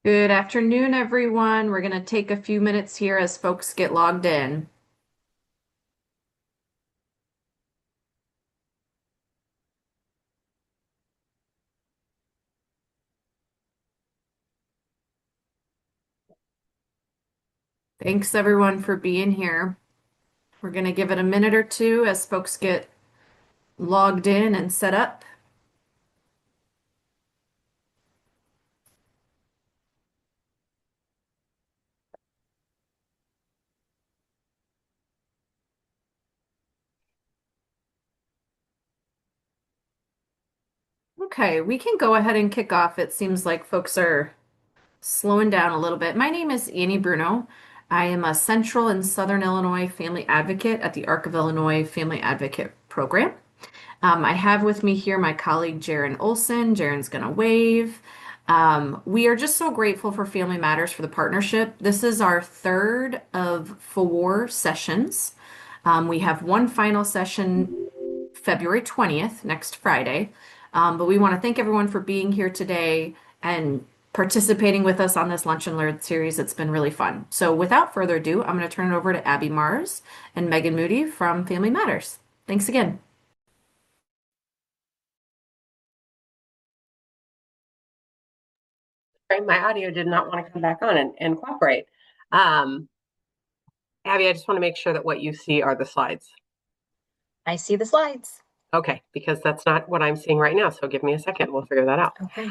Good afternoon, everyone. We're going to take a few minutes here as folks get logged in. Thanks, everyone, for being here. We're going to give it a minute or two as folks get logged in and set up. Okay, we can go ahead and kick off. It seems like folks are slowing down a little bit. My name is Annie Bruno. I am a Central and Southern Illinois family advocate at the Arc of Illinois Family Advocate Program. I have with me here my colleague Jaren Olson. Jaren's going to wave. We are just so grateful for Family Matters for the partnership. This is our third of four sessions. We have one final session February 20th, next Friday. But we want to thank everyone for being here today and participating with us on this Lunch and Learn series. It's been really fun. So without further ado, I'm going to turn it over to Abby Mars and Megan Moody from Family Matters. Thanks again. Right, my audio did not want to come back on and cooperate. Um, Abby, I just want to make sure that what you see are the slides. I see the slides. Okay, because that's not what I'm seeing right now. So give me a second. We'll figure that out. Okay.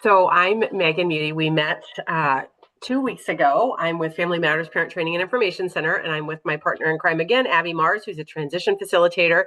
So I'm Megan Moody. We met 2 weeks ago. I'm with Family Matters Parent Training and Information Center, and I'm with my partner in crime again, Abby Mars, who's a transition facilitator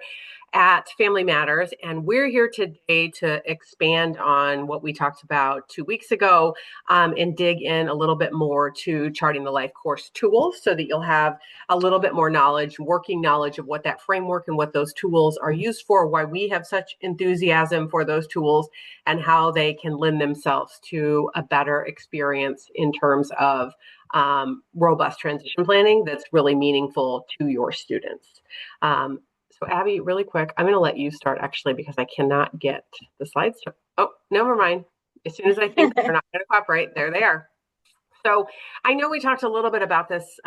at Family Matters. And we're here today to expand on what we talked about 2 weeks ago and dig in a little bit more to charting the LifeCourse tools so that you'll have a little bit more knowledge, working knowledge of what that framework and what those tools are used for, why we have such enthusiasm for those tools, and how they can lend themselves to a better experience in terms of robust transition planning that's really meaningful to your students. So Abby, really quick, I'm going to let you start actually because I cannot get the slides. Oh, never mind. As soon as I think they're not going to cooperate, there they are. So I know we talked a little bit about this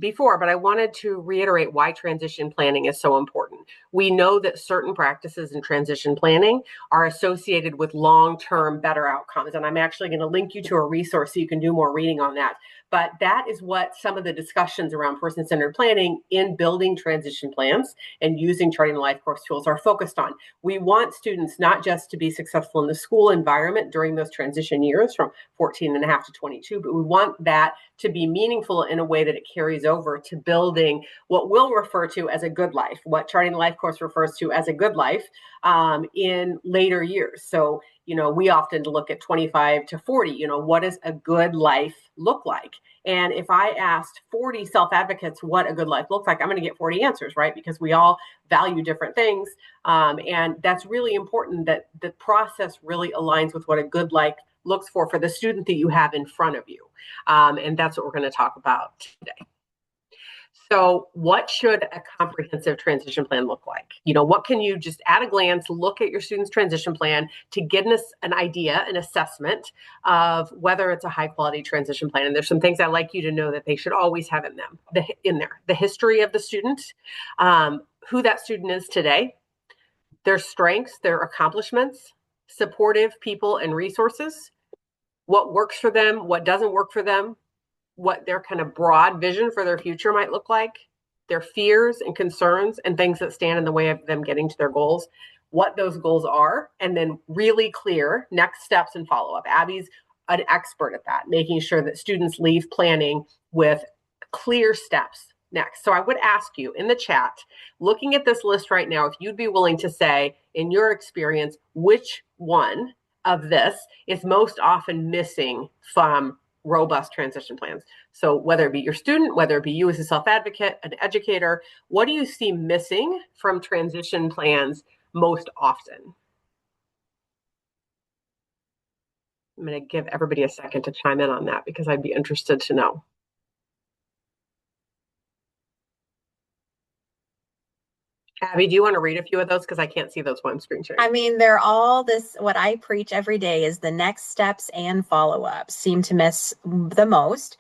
before, but I wanted to reiterate why transition planning is so important. We know that certain practices in transition planning are associated with long-term better outcomes. And I'm actually going to link you to a resource so you can do more reading on that. But that is what some of the discussions around person-centered planning in building transition plans and using charting and LifeCourse tools are focused on. We want students not just to be successful in the school environment during those transition years from 14 and a half to 22, but we want that to be meaningful in a way that it carries over to building what we'll refer to as a good life, what Charting the LifeCourse refers to as a good life in later years. So, we often look at 25 to 40, what does a good life look like? And if I asked 40 self-advocates what a good life looks like, I'm going to get 40 answers, right? Because we all value different things. And that's really important that the process really aligns with what a good life looks for the student that you have in front of you. And that's what we're going to talk about today. So what should a comprehensive transition plan look like? What can you just at a glance look at your student's transition plan to get an idea, an assessment of whether it's a high quality transition plan? And there's some things I'd like you to know that they should always have in there. The history of the student, who that student is today, their strengths, their accomplishments, supportive people and resources, what works for them, what doesn't work for them, what their kind of broad vision for their future might look like, their fears and concerns and things that stand in the way of them getting to their goals, what those goals are, and then really clear next steps and follow-up. Abby's an expert at that, making sure that students leave planning with clear steps next. So I would ask you in the chat, looking at this list right now, if you'd be willing to say, in your experience, which one of this is most often missing from robust transition plans. So whether it be your student, whether it be you as a self-advocate, an educator, what do you see missing from transition plans most often? I'm going to give everybody a second to chime in on that because I'd be interested to know. Abby, do you want to read a few of those? Because I can't see those while I'm screen sharing. I mean, they're all this, what I preach every day is the next steps and follow-ups seem to miss the most.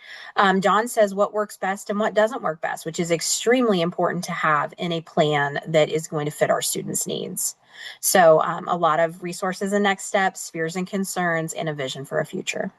John says what works best and what doesn't work best, which is extremely important to have in a plan that is going to fit our students' needs. So a lot of resources and next steps, fears and concerns, and a vision for a future.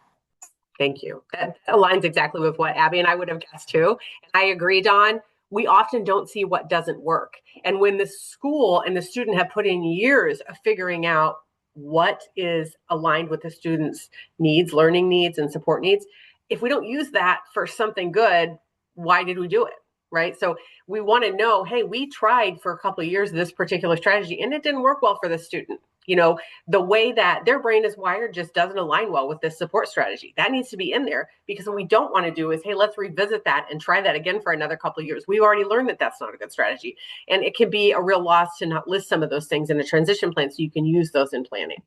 Thank you. That aligns exactly with what Abby and I would have guessed too. And I agree, Dawn. We often don't see what doesn't work. And when the school and the student have put in years of figuring out what is aligned with the student's needs, learning needs, and support needs, if we don't use that for something good, why did we do it? Right. So we want to know, hey, we tried for a couple of years this particular strategy and it didn't work well for the student. You know, the way that their brain is wired just doesn't align well with this support strategy. That needs to be in there, because what we don't want to do is, hey, let's revisit that and try that again for another couple of years. We've already learned that that's not a good strategy. And it can be a real loss to not list some of those things in a transition plan so you can use those in planning.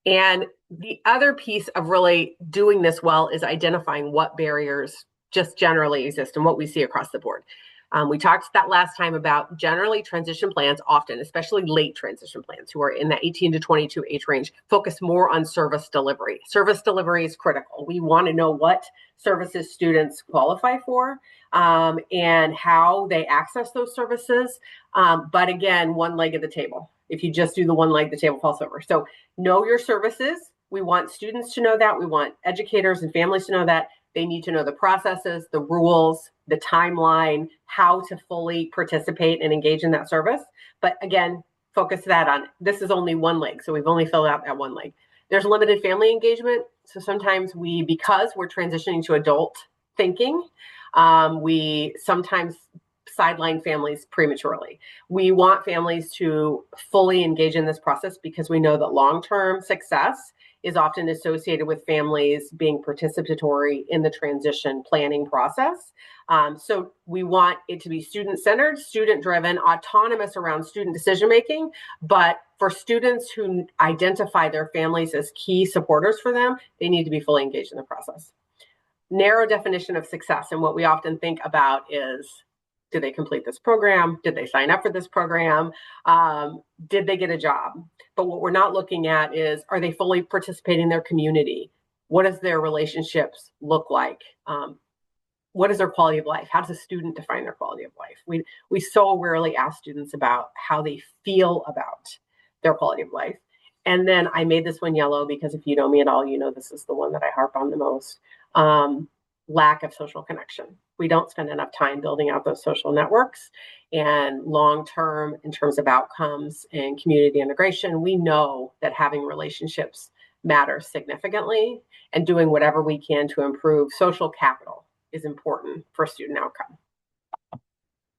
And the other piece of really doing this well is identifying what barriers just generally exist and what we see across the board. We talked that last time about generally transition plans often, especially late transition plans who are in that 18 to 22 age range, focus more on service delivery. Service delivery is critical. We want to know what services students qualify for and how they access those services. But again, one leg of the table. If you just do the one leg, the table falls over. So know your services. We want students to know that. We want educators and families to know that. They need to know the processes, the rules, the timeline, how to fully participate and engage in that service. But again, focus that on, this is only one leg. So we've only filled out that one leg. There's limited family engagement. So sometimes because we're transitioning to adult thinking, we sometimes sideline families prematurely. We want families to fully engage in this process because we know that long-term success is often associated with families being participatory in the transition planning process. So we want it to be student-centered, student-driven, autonomous around student decision-making, but for students who identify their families as key supporters for them, they need to be fully engaged in the process. Narrow definition of success, and what we often think about is, did they complete this program? Did they sign up for this program? Did they get a job? But what we're not looking at is, are they fully participating in their community? What does their relationships look like? What is their quality of life? How does a student define their quality of life? We so rarely ask students about how they feel about their quality of life. And then I made this one yellow because if you know me at all, you know this is the one that I harp on the most. Lack of social connection. We don't spend enough time building out those social networks, and long-term in terms of outcomes and community integration, we know that having relationships matters significantly, and doing whatever we can to improve social capital is important for student outcome.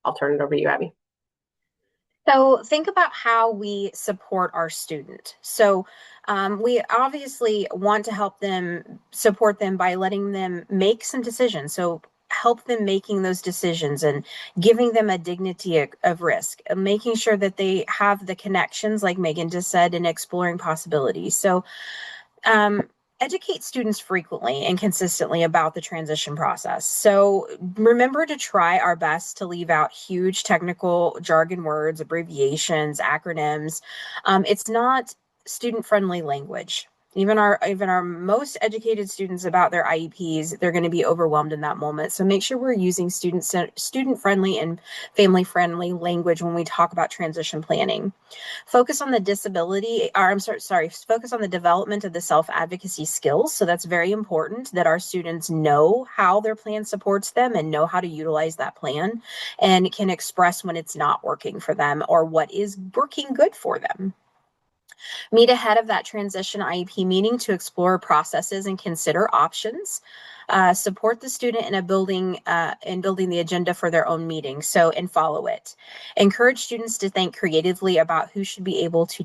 I'll turn it over to you, Abby. So think about how we support our student. So we obviously want to help them, support them by letting them make some decisions. So help them making those decisions and giving them a dignity of risk, making sure that they have the connections, like Megan just said, and exploring possibilities. So educate students frequently and consistently about the transition process. So remember to try our best to leave out huge technical jargon words, abbreviations, acronyms. It's not student-friendly language. Even our most educated students about their IEPs, they're going to be overwhelmed in that moment. So make sure we're using student-friendly and family-friendly language when we talk about transition planning. Focus on the focus on the development of the self-advocacy skills. So that's very important that our students know how their plan supports them and know how to utilize that plan and can express when it's not working for them or what is working good for them. Meet ahead of that transition IEP meeting to explore processes and consider options. Support the student in building the agenda for their own meeting. And follow it. Encourage students to think creatively about who should be able to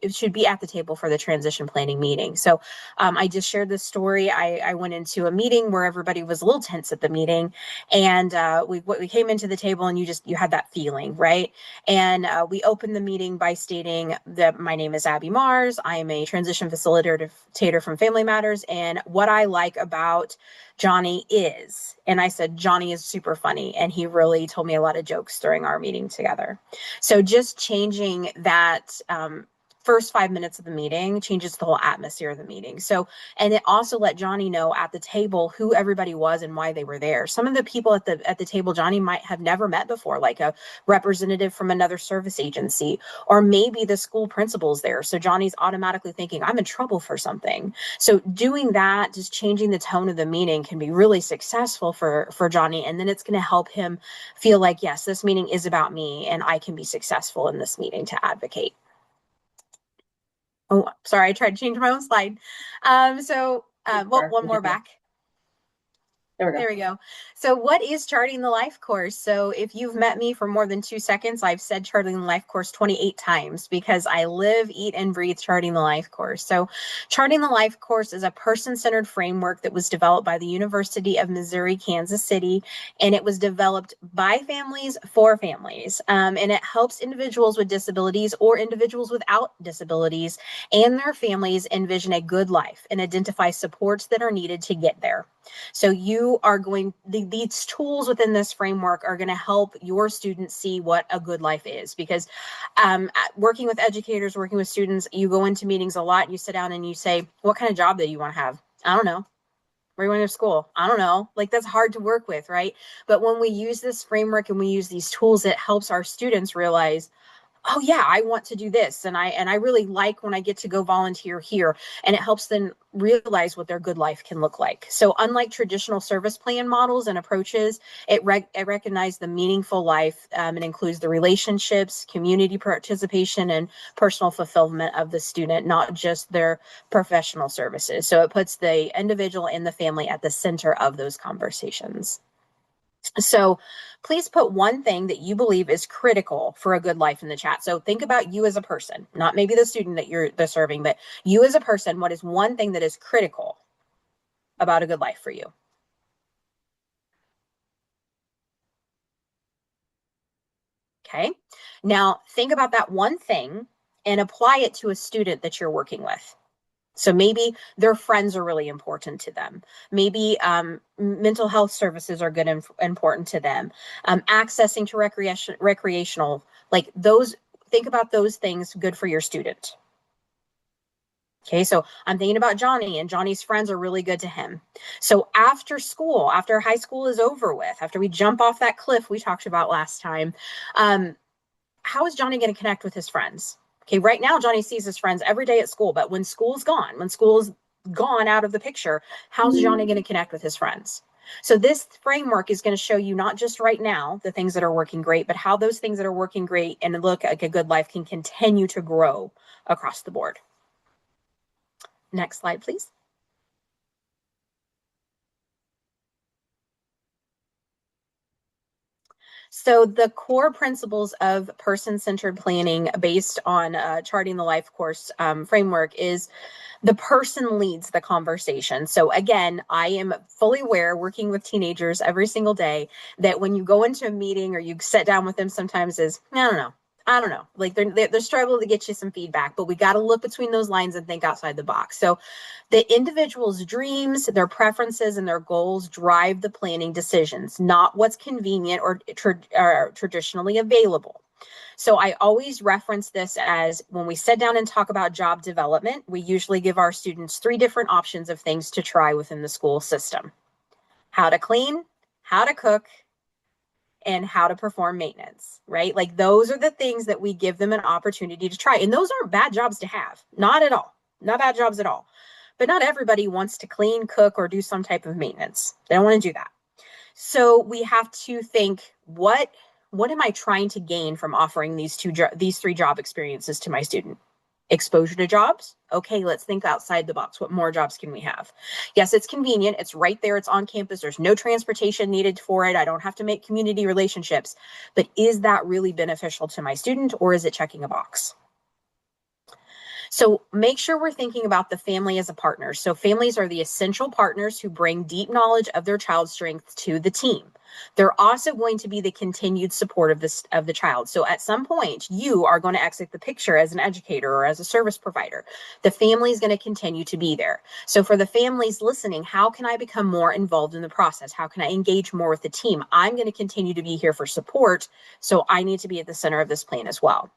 should be at the table for the transition planning meeting. So I just shared this story. I went into a meeting where everybody was a little tense at the meeting, and we came into the table and you had that feeling, right? And we opened the meeting by stating that my name is Abby Mars. I am a transition facilitator from Family Matters, and what I like about about Johnny is? And I said, Johnny is super funny. And he really told me a lot of jokes during our meeting together. So just changing that, first 5 minutes of the meeting changes the whole atmosphere of the meeting. So, and it also let Johnny know at the table who everybody was and why they were there. Some of the people at the table Johnny might have never met before, like a representative from another service agency, or maybe the school principal's there. So Johnny's automatically thinking, I'm in trouble for something. So doing that, just changing the tone of the meeting, can be really successful for Johnny. And then it's going to help him feel like, yes, this meeting is about me and I can be successful in this meeting to advocate. Oh, sorry, I tried to change my own slide. Well, one more back. There we go. So what is charting the life course? So if you've met me for more than 2 seconds, I've said charting the life course 28 times because I live, eat, and breathe charting the life course. So charting the life course is a person-centered framework that was developed by the University of Missouri, Kansas City, and it was developed by families for families. And it helps individuals with disabilities or individuals without disabilities and their families envision a good life and identify supports that are needed to get there. So you are these tools within this framework are going to help your students see what a good life is, because working with educators, working with students, you go into meetings a lot and you sit down and you say, what kind of job do you want to have? I don't know. Where are you going to school? I don't know. Like, that's hard to work with, right? But when we use this framework and we use these tools, it helps our students realize, oh yeah, I want to do this. And I really like when I get to go volunteer here, and it helps them realize what their good life can look like. So unlike traditional service plan models and approaches, it recognizes the meaningful life. It includes the relationships, community participation, and personal fulfillment of the student, not just their professional services. So it puts the individual and the family at the center of those conversations. So please put one thing that you believe is critical for a good life in the chat. So think about you as a person, not maybe the student that you're serving, but you as a person. What is one thing that is critical about a good life for you? Okay. Now think about that one thing and apply it to a student that you're working with. So maybe their friends are really important to them. Maybe mental health services are good and important to them. Accessing to recreational, like those, think about those things good for your student. Okay, so I'm thinking about Johnny, and Johnny's friends are really good to him. So after school, after high school is over with, after we jump off that cliff we talked about last time, how is Johnny going to connect with his friends? Okay, right now, Johnny sees his friends every day at school, but when school's gone out of the picture, how's Johnny going to connect with his friends? So this framework is going to show you not just right now, the things that are working great, but how those things that are working great and look like a good life can continue to grow across the board. Next slide, please. So the core principles of person-centered planning based on charting the life course framework is the person leads the conversation. So again, I am fully aware, working with teenagers every single day, that when you go into a meeting or you sit down with them, sometimes is, I don't know. Like they're struggling to get you some feedback, but we got to look between those lines and think outside the box. So the individual's dreams, their preferences, and their goals drive the planning decisions, not what's convenient or traditionally available. So I always reference this as when we sit down and talk about job development, we usually give our students 3 different options of things to try within the school system: how to clean, how to cook, and how to perform maintenance, right? Like those are the things that we give them an opportunity to try. And those aren't bad jobs to have, not at all, not bad jobs at all. But not everybody wants to clean, cook, or do some type of maintenance. They don't want to do that. So we have to think, what am I trying to gain from offering these 3 job experiences to my student? Exposure to jobs. Okay, let's think outside the box. What more jobs can we have? Yes, it's convenient. It's right there. It's on campus. There's no transportation needed for it. I don't have to make community relationships. But is that really beneficial to my student, or is it checking a box? So make sure we're thinking about the family as a partner. So families are the essential partners who bring deep knowledge of their child's strengths to the team. They're also going to be the continued support of the child. So at some point, you are going to exit the picture as an educator or as a service provider. The family is going to continue to be there. So for the families listening, how can I become more involved in the process? How can I engage more with the team? I'm going to continue to be here for support. So I need to be at the center of this plan as well.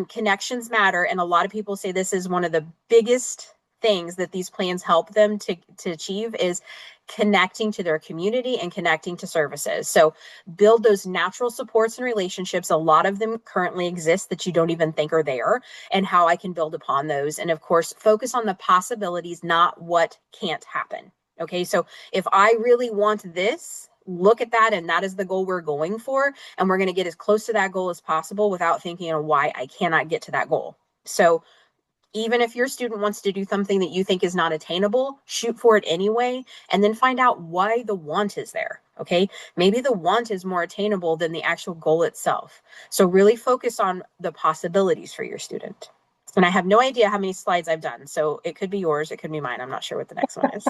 Connections matter. And a lot of people say this is one of the biggest things that these plans help them to achieve is connecting to their community and connecting to services. So build those natural supports and relationships. A lot of them currently exist that you don't even think are there, and how I can build upon those. And of course, focus on the possibilities, not what can't happen. Okay, so if I really want this, look at that, and that is the goal we're going for, and we're going to get as close to that goal as possible without thinking of why I cannot get to that goal. So even if your student wants to do something that you think is not attainable, shoot for it anyway, and then find out why the want is there. Okay, maybe the want is more attainable than the actual goal itself. So really focus on the possibilities for your student. And I have no idea how many slides I've done, so it could be yours, it could be mine. I'm not sure what the next one is.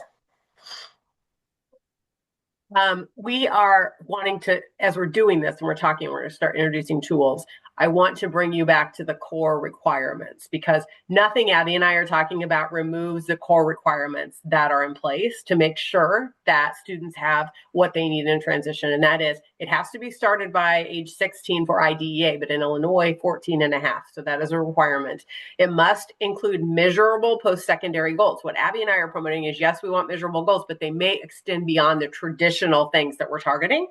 We are wanting to, as we're doing this and we're talking, we're going to start introducing tools. I want to bring you back to the core requirements, because nothing Abby and I are talking about removes the core requirements that are in place to make sure that students have what they need in transition. And that is, it has to be started by age 16 for IDEA, but in Illinois, 14 and a half. So that is a requirement. It must include measurable post-secondary goals. What Abby and I are promoting is, yes, we want measurable goals, but they may extend beyond the traditional things that we're targeting.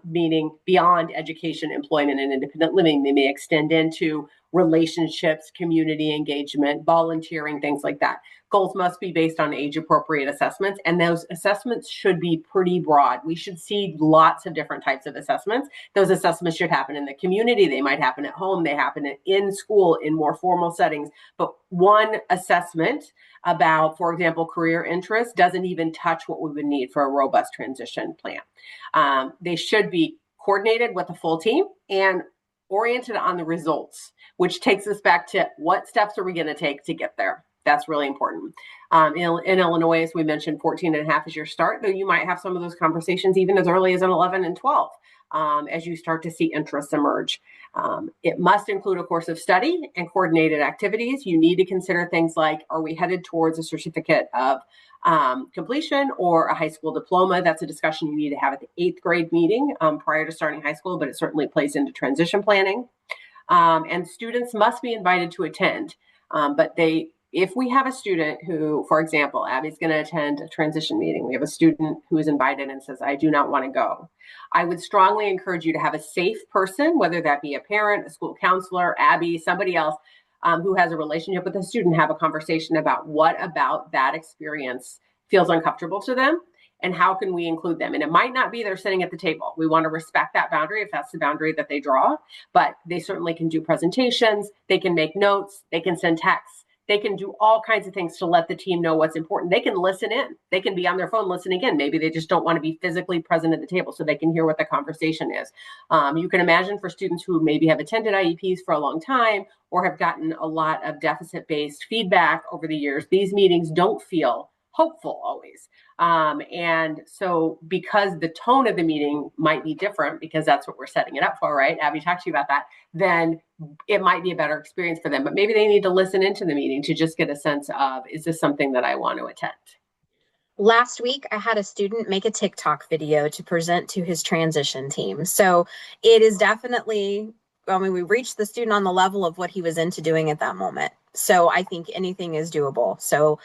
Meaning beyond education, employment, and independent living. They may extend into relationships, community engagement, volunteering, things like that. Goals must be based on age-appropriate assessments, and those assessments should be pretty broad. We should see lots of different types of assessments. Those assessments should happen in the community. They might happen at home. They happen in school in more formal settings. But one assessment about, for example, career interest doesn't even touch what we would need for a robust transition plan. They should be coordinated with a full team and oriented on the results, which takes us back to what steps are we going to take to get there? That's really important. In Illinois, as we mentioned, 14 and a half is your start, though you might have some of those conversations even as early as in 11 and 12 as you start to see interests emerge. It must include a course of study and coordinated activities. You need to consider things like, are we headed towards a certificate of completion or a high school diploma? That's a discussion you need to have at the 8th grade meeting prior to starting high school, but it certainly plays into transition planning. And students must be invited to attend, but if we have a student who, for example, Abby's going to attend a transition meeting, we have a student who is invited and says, I do not want to go. I would strongly encourage you to have a safe person, whether that be a parent, a school counselor, Abby, somebody else who has a relationship with the student, have a conversation about what about that experience feels uncomfortable to them and how can we include them. And it might not be they're sitting at the table. We want to respect that boundary if that's the boundary that they draw, but they certainly can do presentations, they can make notes, they can send texts. They can do all kinds of things to let the team know what's important. They can listen in. They can be on their phone listening in. Maybe they just don't want to be physically present at the table so they can hear what the conversation is. You can imagine for students who maybe have attended IEPs for a long time or have gotten a lot of deficit-based feedback over the years, these meetings don't feel hopeful always. And so because the tone of the meeting might be different, because that's what we're setting it up for, right? Abby talked to you about that, then it might be a better experience for them. But maybe they need to listen into the meeting to just get a sense of, is this something that I want to attend? Last week, I had a student make a TikTok video to present to his transition team. So it is definitely, I mean, we reached the student on the level of what he was into doing at that moment. So I think anything is doable. So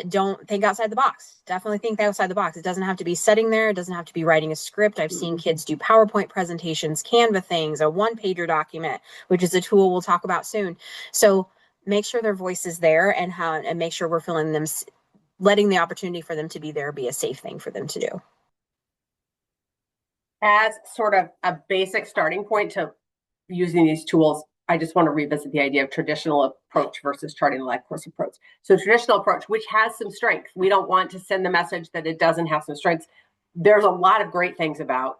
don't think outside the box. Definitely think outside the box. It doesn't have to be sitting there. It doesn't have to be writing a script. I've seen kids do PowerPoint presentations, Canva things, a one-pager document, which is a tool we'll talk about soon. So make sure their voice is there and make sure we're filling them, letting the opportunity for them to be there be a safe thing for them to do. As sort of a basic starting point to using these tools, I just want to revisit the idea of traditional approach versus charting the LifeCourse approach. So traditional approach, which has some strengths. We don't want to send the message that it doesn't have some strengths. There's a lot of great things about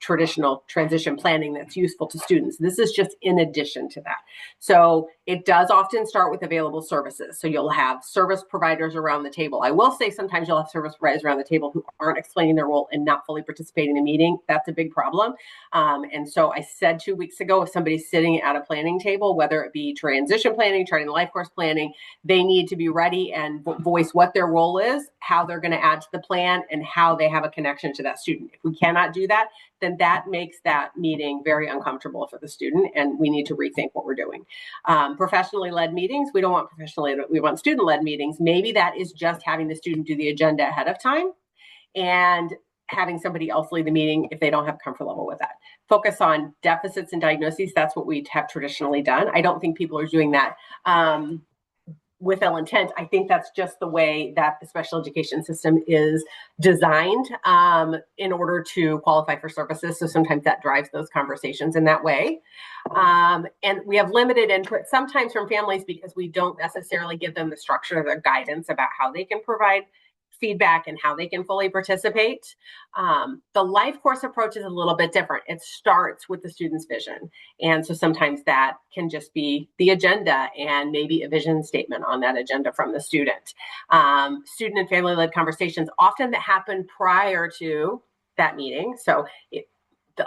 traditional transition planning that's useful to students. This is just in addition to that. So it does often start with available services. So you'll have service providers around the table. I will say sometimes you'll have service providers around the table who aren't explaining their role and not fully participating in the meeting. That's a big problem. And so I said 2 weeks ago, if somebody's sitting at a planning table, whether it be transition planning, charting the life course planning, they need to be ready and voice what their role is, how they're going to add to the plan, and how they have a connection to that student. If we cannot do that, then that makes that meeting very uncomfortable for the student, and we need to rethink what we're doing. Professionally led meetings, we don't want we want student led meetings. Maybe that is just having the student do the agenda ahead of time and having somebody else lead the meeting if they don't have comfort level with that. Focus on deficits and diagnoses. That's what we have traditionally done. I don't think people are doing that with ill intent. I think that's just the way that the special education system is designed in order to qualify for services. So sometimes that drives those conversations in that way. And we have limited input sometimes from families because we don't necessarily give them the structure or the guidance about how they can provide feedback and how they can fully participate. The life course approach is a little bit different. It starts with the student's vision. And so sometimes that can just be the agenda and maybe a vision statement on that agenda from the student. Student and family-led conversations often that happen prior to that meeting. So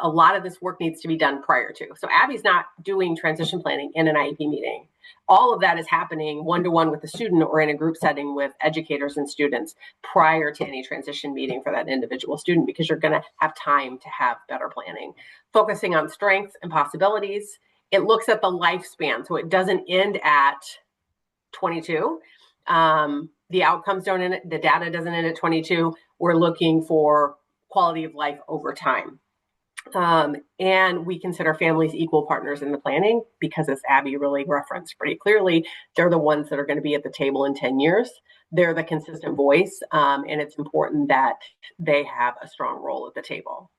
a lot of this work needs to be done prior to. So Abby's not doing transition planning in an IEP meeting. All of that is happening one-to-one with the student or in a group setting with educators and students prior to any transition meeting for that individual student, because you're going to have time to have better planning. Focusing on strengths and possibilities. It looks at the lifespan, so it doesn't end at 22. The outcomes don't end, the data doesn't end at 22. We're looking for quality of life over time. And we consider families equal partners in the planning because, as Abby really referenced pretty clearly, they're the ones that are going to be at the table in 10 years. They're the consistent voice, and it's important that they have a strong role at the table.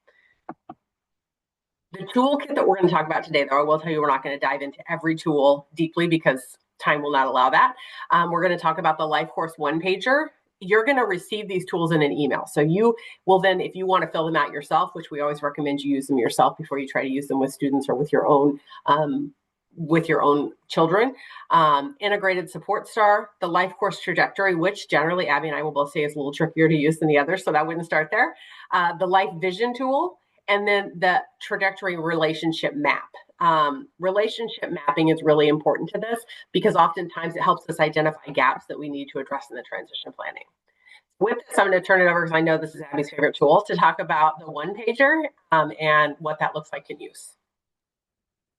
The toolkit that we're going to talk about today, though, I will tell you we're not going to dive into every tool deeply because time will not allow that. We're going to talk about the LifeCourse one-pager. You're going to receive these tools in an email. So you will then, if you want to fill them out yourself, which we always recommend you use them yourself before you try to use them with students or with your own children. Integrated support star, the life course trajectory, which generally Abby and I will both say is a little trickier to use than the others, so that wouldn't start there. The life vision tool, and then the trajectory relationship map. Relationship mapping is really important to this because oftentimes it helps us identify gaps that we need to address in the transition planning. With this, I'm going to turn it over because I know this is Abby's favorite tool to talk about the one-pager and what that looks like in use.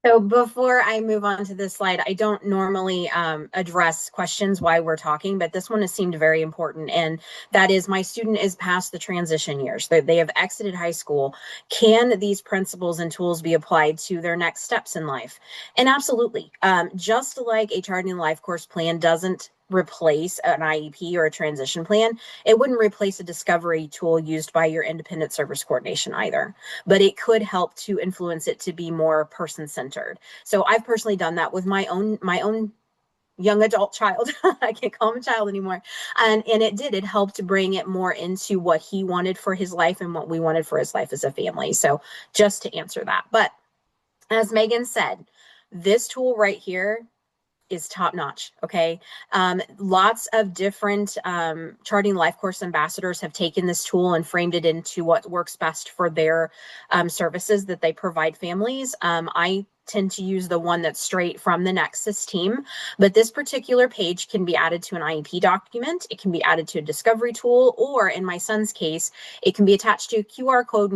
So before I move on to this slide, I don't normally address questions while we're talking, but this one has seemed very important. And that is, my student is past the transition years. They have exited high school. Can these principles and tools be applied to their next steps in life? And absolutely. Just like a charting life course plan doesn't replace an IEP or a transition plan, it wouldn't replace a discovery tool used by your independent service coordination either, but it could help to influence it to be more person-centered. So I've personally done that with my own young adult child. I can't call him a child anymore. And it helped bring it more into what he wanted for his life and what we wanted for his life as a family. So just to answer that. But as Megan said, this tool right here is top notch. Okay. Lots of different charting life course ambassadors have taken this tool and framed it into what works best for their services that they provide families. I tend to use the one that's straight from the Nexus team, but this particular page can be added to an IEP document. It can be added to a discovery tool, or in my son's case, it can be attached to a QR code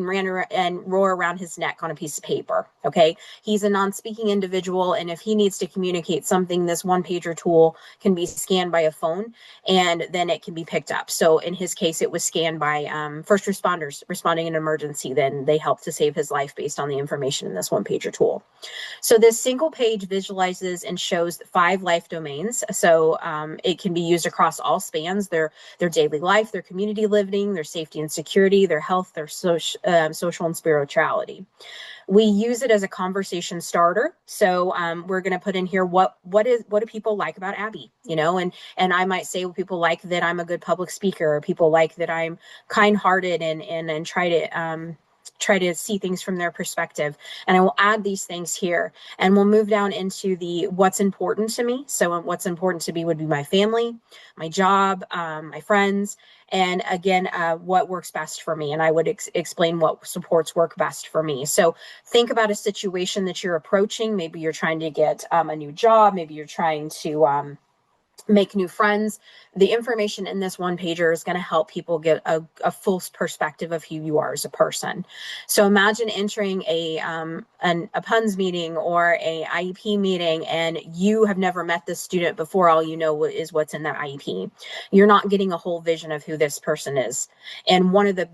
and roar around his neck on a piece of paper. Okay. He's a non-speaking individual, and if he needs to communicate something, this one-pager tool can be scanned by a phone, and then it can be picked up. So in his case, it was scanned by first responders responding in an emergency. Then they helped to save his life based on the information in this one-pager tool. So this single page visualizes and shows 5 life domains. So it can be used across all spans: their daily life, their community living, their safety and security, their health, their social and spirituality. We use it as a conversation starter. So we're going to put in here what do people like about Abby, and I might say, well, people like that I'm a good public speaker, or people like that I'm kind-hearted and try try to see things from their perspective. And I will add these things here, and we'll move down into the what's important to me. So what's important to me would be my family, my job, my friends, and again, what works best for me. And I would explain what supports work best for me. So think about a situation that you're approaching. Maybe you're trying to get a new job. Maybe you're trying to make new friends. The information in this one pager is going to help people get a full perspective of who you are as a person. So imagine entering a PUNS meeting or a IEP meeting, and you have never met this student before. All you know is what's in that IEP. You're not getting a whole vision of who this person is. And one of the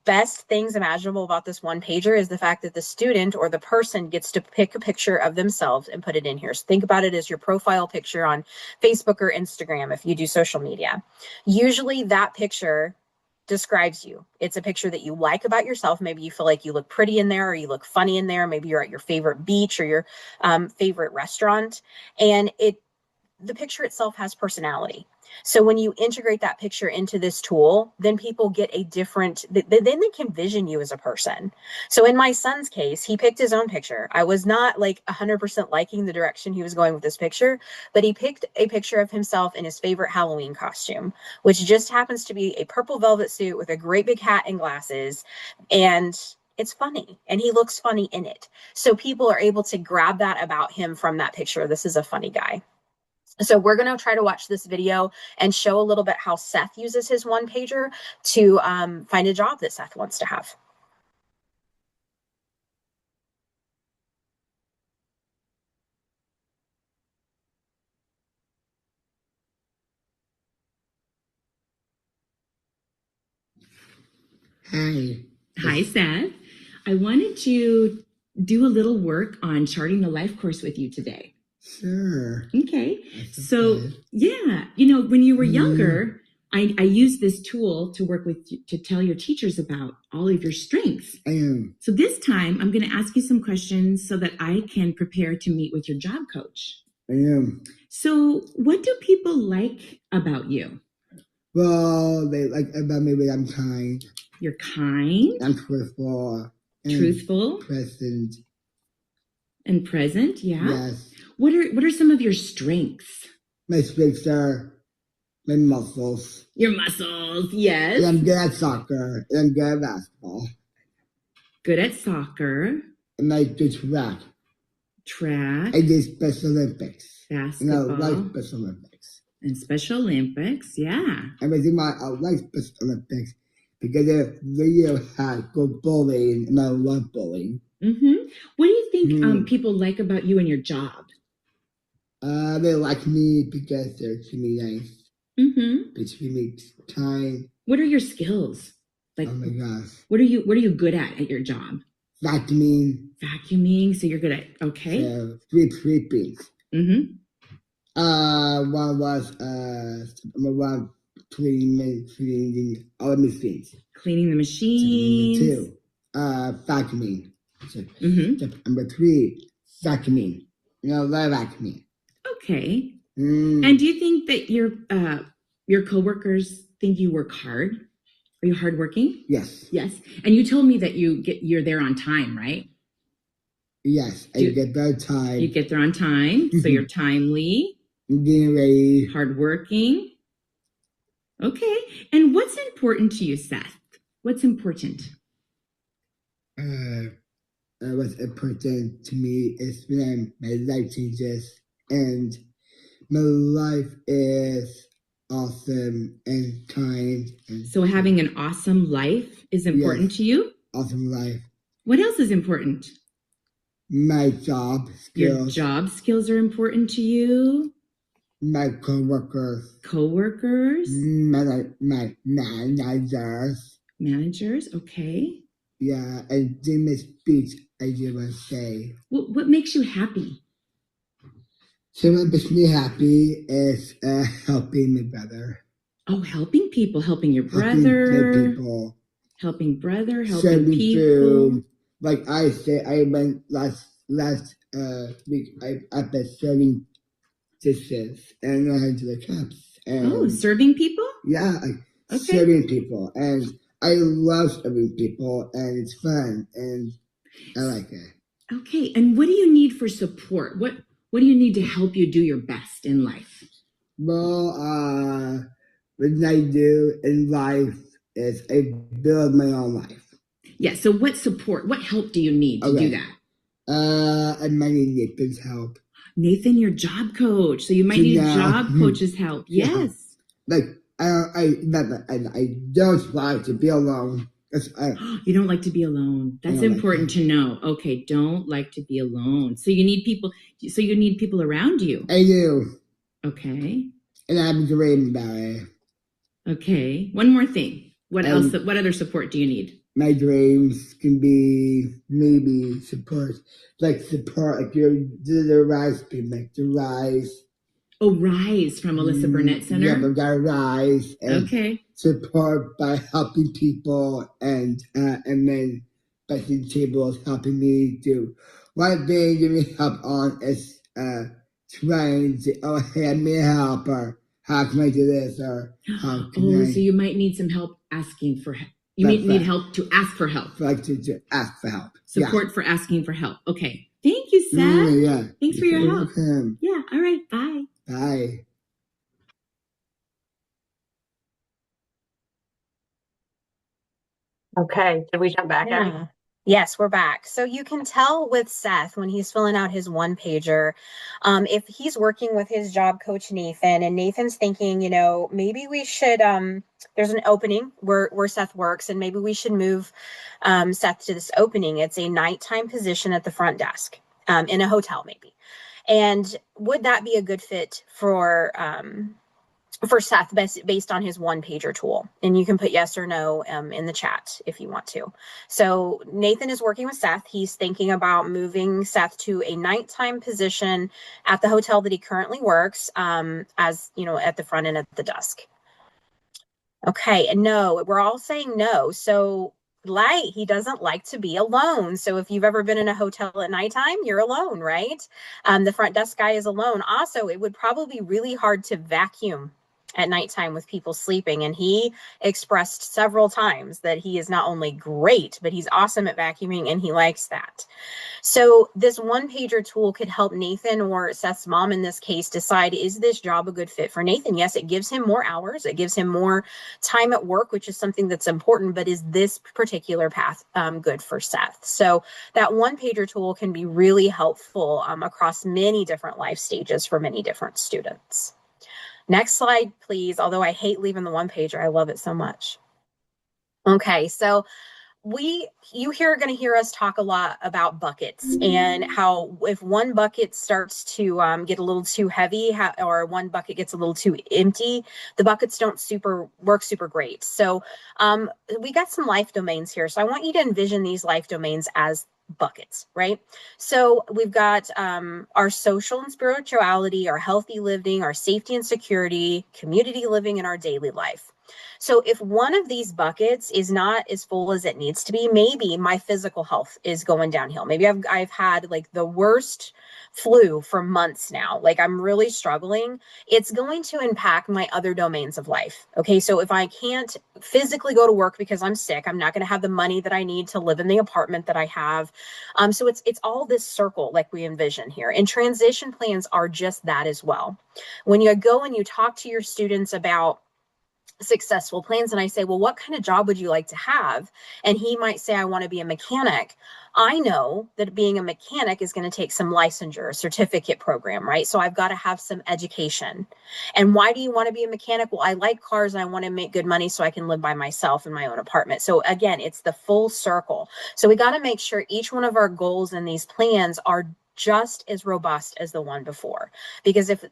best things imaginable about this one pager is the fact that the student or the person gets to pick a picture of themselves and put it in here. So think about it as your profile picture on Facebook or Instagram if you do social media. Usually that picture describes you. It's a picture that you like about yourself. Maybe you feel like you look pretty in there, or you look funny in there. Maybe you're at your favorite beach or your favorite restaurant. And the picture itself has personality. So when you integrate that picture into this tool, then people get a different, then they can vision you as a person. So in my son's case, he picked his own picture. I was not like 100% liking the direction he was going with this picture, but he picked a picture of himself in his favorite Halloween costume, which just happens to be a purple velvet suit with a great big hat and glasses. And it's funny, and he looks funny in it. So people are able to grab that about him from that picture. This is a funny guy. So we're going to try to watch this video and show a little bit how Seth uses his one pager to find a job that Seth wants to have. Hi. Hi, Seth. I wanted to do a little work on charting the life course with you today. Sure. Okay. That's So, okay. yeah, when you were younger, I used this tool to work with you, to tell your teachers about all of your strengths. I am. So this time I'm going to ask you some questions so that I can prepare to meet with your job coach. I am. So what do people like about you? Well, they like about me that I'm kind. You're kind. I'm truthful. And Truthful. present. And present, yeah. Yes. What are some of your strengths? My strengths are my muscles. Your muscles, yes. And I'm good at soccer. And I'm good at basketball. Good at soccer. And I do track. Track. I did Special Olympics. Basketball. And I like Special Olympics. And Special Olympics, yeah. And I like Special Olympics because they really had good bowling, and I love bowling. Mm-hmm. What do you think people like about you and your job? They like me because they're treat me nice. Mm-hmm. They treat me kind. What are your skills? Like, oh my gosh. What are you good at your job? Vacuuming. Vacuuming, so you're good at, okay. So, sweeping. Mm-hmm. One was cleaning all the machines. Cleaning the machines. Two, vacuuming. So, number 3, vacuuming. Vacuuming. Okay. And do you think that your coworkers think you work hard? Are you hardworking? Yes. Yes. And you told me that you're there on time, right? Yes. I get there on time. You get there on time, so you're timely. Getting ready. Hardworking. Okay. And what's important to you, Seth? What's important? What's important to me is when my life changes and my life is awesome and kind. And so having an awesome life is important to you? Awesome life. What else is important? My job skills. Your job skills are important to you? My coworkers. Coworkers? My managers. Managers, okay. Yeah, and in my speech, I just want to say. What makes you happy? So what makes me happy is helping my brother. Oh, helping people, helping your brother. Helping brother, helping people. Food. Like I said, I went last week. I've been serving dishes and I went to the cups. And serving people? Yeah, serving people, and I love serving people, and it's fun, and I like it. Okay, and what do you need for support? What do you need to help you do your best in life? Well, what I do in life is I build my own life. Yeah, so what support, what help do you need to do that? I might need Nathan's help. Nathan, your job coach. So you might need a job coach's help. Yes. Like, I don't like to be alone. You don't like to be alone. That's important to know. Okay, don't like to be alone. So you need people. So you need people around you. I do. Okay. And I'm dreaming about it. Okay. One more thing. What else? What other support do you need? My dreams can be maybe support, like the Rise people, like the Rise. Oh, Rise from Melissa Burnett Center? Yeah, but got Rise. And okay. Support by helping people and then Betsy Table is helping me do. One thing you need help on is trying to, hey, I need help, or how can I do this, or how can I. So you might need some help asking for help. You need help to ask for help. Like to ask for help. Support for asking for help. Okay. Thank you, Seth. Yeah. Thanks for your help. Yeah. All right. Bye. Bye. Okay. Did we jump back? Yeah. Yes, we're back. So you can tell with Seth when he's filling out his one pager, if he's working with his job coach, Nathan, and Nathan's thinking, maybe we should, there's an opening where Seth works, and maybe we should move Seth to this opening. It's a nighttime position at the front desk in a hotel, maybe. And would that be a good fit for Seth based on his one pager tool? And you can put yes or no in the chat if you want to. So Nathan is working with Seth. He's thinking about moving Seth to a nighttime position at the hotel that he currently works as, at the front end of the desk. Okay, and no, we're all saying no. So he doesn't like to be alone. So if you've ever been in a hotel at nighttime, you're alone, right? The front desk guy is alone. Also, it would probably be really hard to vacuum at nighttime with people sleeping. And he expressed several times that he is not only great, but he's awesome at vacuuming, and he likes that. So this one pager tool could help Nathan, or Seth's mom in this case, decide, is this job a good fit for Nathan? Yes, it gives him more hours. It gives him more time at work, which is something that's important, but is this particular path good for Seth? So that one pager tool can be really helpful across many different life stages for many different students. Next slide, please. Although I hate leaving the one pager, I love it so much. Okay, so you are going to hear us talk a lot about buckets, and how if one bucket starts to get a little too heavy, or one bucket gets a little too empty, the buckets don't work super great. So we got some life domains here. So I want you to envision these life domains as buckets, right? So we've got our social and spirituality, our healthy living, our safety and security, community living, and our daily life. So if one of these buckets is not as full as it needs to be, maybe my physical health is going downhill. Maybe I've had like the worst flu for months now. Like I'm really struggling. It's going to impact my other domains of life. Okay. So if I can't physically go to work because I'm sick, I'm not going to have the money that I need to live in the apartment that I have. So it's all this circle like we envision here. And transition plans are just that as well. When you go and you talk to your students about successful plans, and I say, well, what kind of job would you like to have? And he might say, I want to be a mechanic. I know that being a mechanic is going to take some licensure, certificate program, right? So I've got to have some education. And why do you want to be a mechanic? Well, I like cars and I want to make good money so I can live by myself in my own apartment. So again, it's the full circle. So we got to make sure each one of our goals in these plans are just as robust as the one before, because if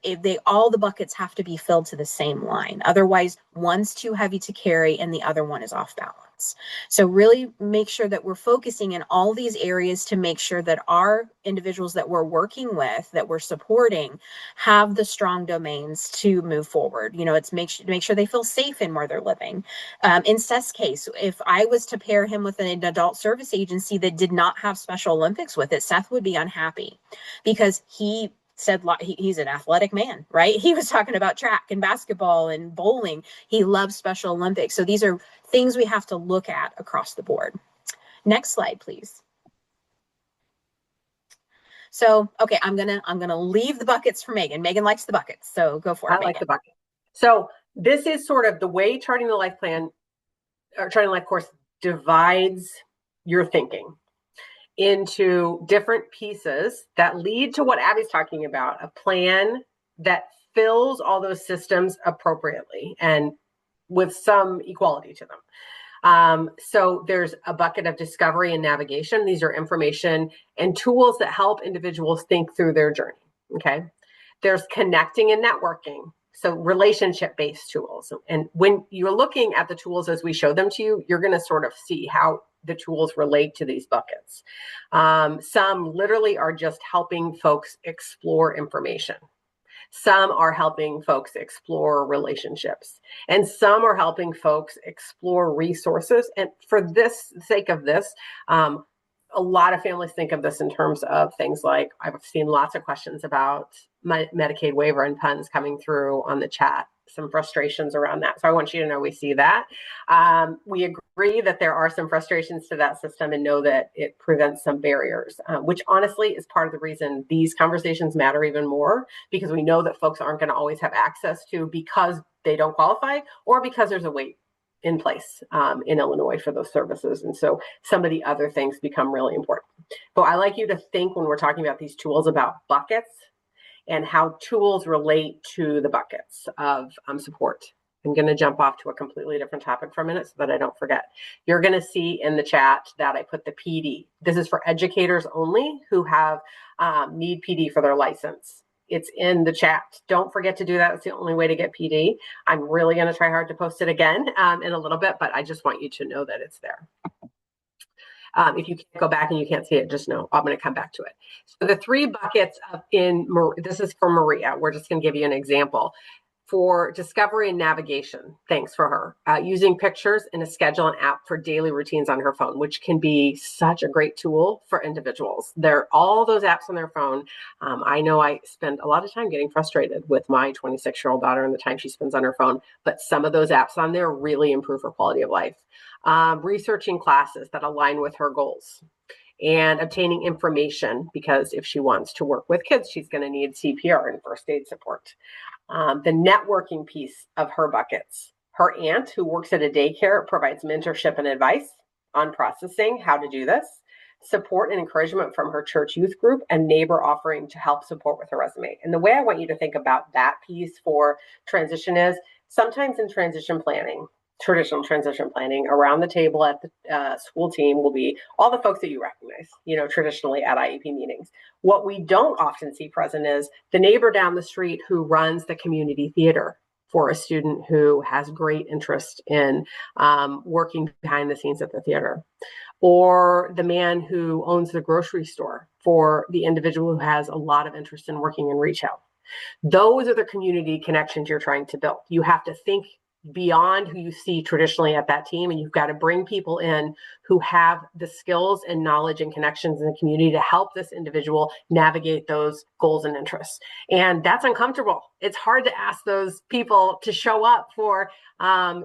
all the buckets have to be filled to the same line, otherwise one's too heavy to carry and the other one is off balance. So really make sure that we're focusing in all these areas to make sure that our individuals that we're working with, that we're supporting, have the strong domains to move forward. It's make sure they feel safe in where they're living. In Seth's case, if I was to pair him with an adult service agency that did not have Special Olympics with it, Seth would be unhappy, because he said he's an athletic man, right? He was talking about track and basketball and bowling. He loves Special Olympics. So these are things we have to look at across the board. Next slide, please. So, okay, I'm gonna leave the buckets for Megan. Megan likes the buckets, so go for it, I like Megan. the bucket. So this is sort of the way Charting the Life Plan or Charting the Life course divides your thinking into different pieces that lead to what Abby's talking about, a plan that fills all those systems appropriately and with some equality to them. So there's a bucket of discovery and navigation. These are information and tools that help individuals think through their journey. Okay. There's connecting and networking. So relationship-based tools. And when you're looking at the tools as we show them to you, you're going to sort of see how the tools relate to these buckets. Some literally are just helping folks explore information. Some are helping folks explore relationships, and some are helping folks explore resources. And for this sake of this, a lot of families think of this in terms of things like, I've seen lots of questions about Medicaid waiver and puns coming through on the chat, some frustrations around that. So I want you to know we see that. We agree that there are some frustrations to that system and know that it prevents some barriers, which honestly is part of the reason these conversations matter even more, because we know that folks aren't going to always have access to because they don't qualify or because there's a wait in place in Illinois for those services. And so some of the other things become really important. But I like you to think when we're talking about these tools about buckets and how tools relate to the buckets of support. I'm going to jump off to a completely different topic for a minute so that I don't forget. You're going to see in the chat that I put the PD. This is for educators only who have need PD for their license. It's in the chat. Don't forget to do that. It's the only way to get PD. I'm really going to try hard to post it again in a little bit, but I just want you to know that it's there. If you can't go back and you can't see it, just know I'm going to come back to it. So the three buckets this is for Maria. We're just going to give you an example. For discovery and navigation, thanks for her, using pictures in a schedule and app for daily routines on her phone, which can be such a great tool for individuals. They're all those apps on their phone. I know I spend a lot of time getting frustrated with my 26-year-old daughter and the time she spends on her phone, but some of those apps on there really improve her quality of life. Researching classes that align with her goals and obtaining information, because if she wants to work with kids, she's going to need CPR and first aid support. The networking piece of her buckets. Her aunt, who works at a daycare, provides mentorship and advice on processing how to do this, support and encouragement from her church youth group, and neighbor offering to help support with her resume. And the way I want you to think about that piece for transition is sometimes in transition planning, traditional transition planning, around the table at the school team will be all the folks that you recognize, traditionally at IEP meetings. What we don't often see present is the neighbor down the street who runs the community theater for a student who has great interest in working behind the scenes at the theater, or the man who owns the grocery store for the individual who has a lot of interest in working in retail. Those are the community connections you're trying to build. You have to think beyond who you see traditionally at that team, and you've got to bring people in who have the skills and knowledge and connections in the community to help this individual navigate those goals and interests. And that's uncomfortable. It's hard to ask those people to show up for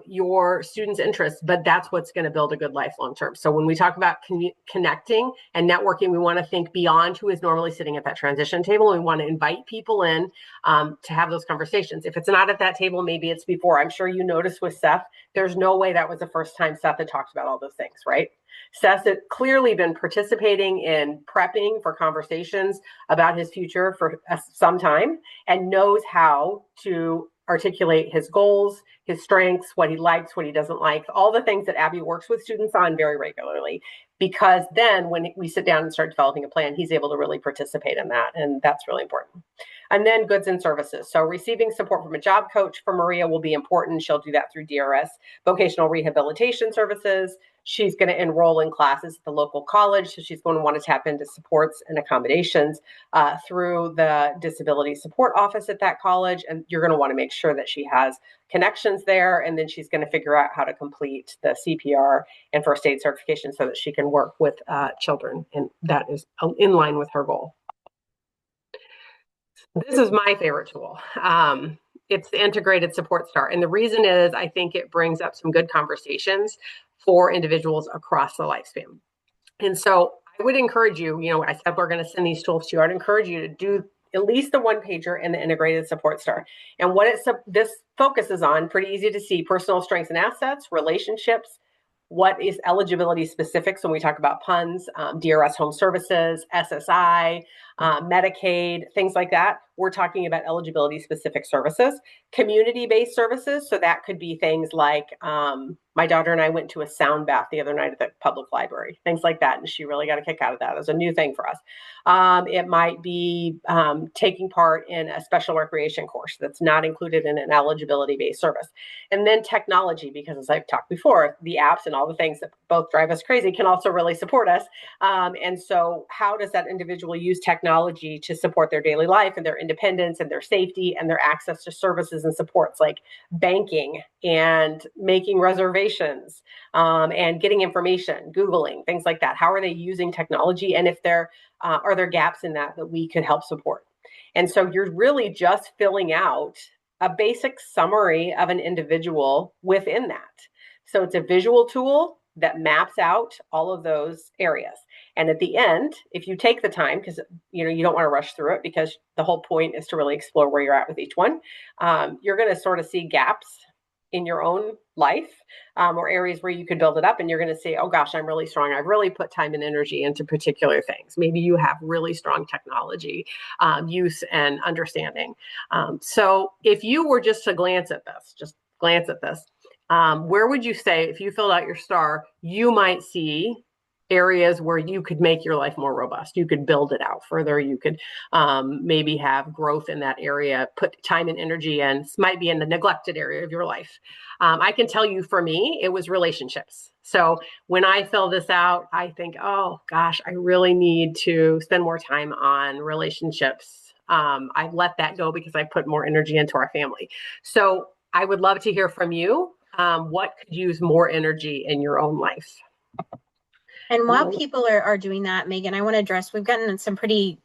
your students' interests, but that's what's going to build a good life long term. So when we talk about connecting and networking, we want to think beyond who is normally sitting at that transition table. We want to invite people in to have those conversations. If it's not at that table, maybe it's before. I'm sure you noticed with Seth, there's no way that was the first time Seth had talked about all those things, right? Seth had clearly been participating in prepping for conversations about his future for some time and knows how to articulate his goals, his strengths, what he likes, what he doesn't like, all the things that Abby works with students on very regularly. Because then when we sit down and start developing a plan, he's able to really participate in that. And that's really important. And then goods and services. So receiving support from a job coach for Maria will be important. She'll do that through DRS, vocational rehabilitation services. She's going to enroll in classes at the local college. So she's going to want to tap into supports and accommodations through the disability support office at that college. And you're going to want to make sure that she has connections there. And then she's going to figure out how to complete the CPR and first aid certification so that she can work with children. And that is in line with her goal. This is my favorite tool. It's the integrated support star. And the reason is I think it brings up some good conversations for individuals across the lifespan. And so I would encourage you, I said we're going to send these tools to you. I'd encourage you to do at least the one pager and the integrated support star. And what this focuses on, pretty easy to see: personal strengths and assets, relationships, what is eligibility specifics when we talk about PUNS, DRS home services, SSI, Medicaid, things like that. We're talking about eligibility specific services, community-based services. So that could be things like my daughter and I went to a sound bath the other night at the public library, things like that. And she really got a kick out of that. It was a new thing for us. It might be taking part in a special recreation course that's not included in an eligibility-based service. And then technology, because as I've talked before, the apps and all the things that both drive us crazy can also really support us. And so how does that individual use technology to support their daily life and their independence and their safety and their access to services and supports like banking and making reservations and getting information, Googling, things like that? How are they using technology? And if there are there gaps in that we could help support? And so you're really just filling out a basic summary of an individual within that. So it's a visual tool that maps out all of those areas. And at the end, if you take the time, because you don't want to rush through it, because the whole point is to really explore where you're at with each one, you're going to sort of see gaps in your own life or areas where you could build it up. And you're going to say, oh gosh, I'm really strong. I've really put time and energy into particular things. Maybe you have really strong technology use and understanding. So if you were just to glance at this, where would you say, if you filled out your star, you might see areas where you could make your life more robust? You could build it out further. You could maybe have growth in that area, put time and energy in. This might be in the neglected area of your life. I can tell you, for me, it was relationships. So when I fill this out, I think, oh gosh, I really need to spend more time on relationships. I let that go because I put more energy into our family. So I would love to hear from you. What could use more energy in your own life? And while people are doing that, Megan, I want to address, we've gotten some pretty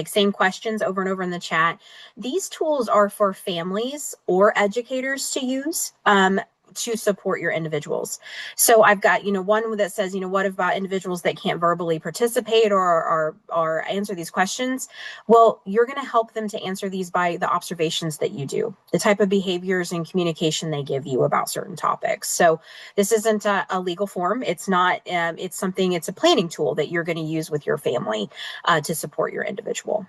same questions over and over in the chat. These tools are for families or educators to use to support your individuals. So I've got, one that says, what about individuals that can't verbally participate or answer these questions? Well, you're going to help them to answer these by the observations that you do, the type of behaviors and communication they give you about certain topics. So this isn't a legal form. It's not, it's a planning tool that you're going to use with your family to support your individual.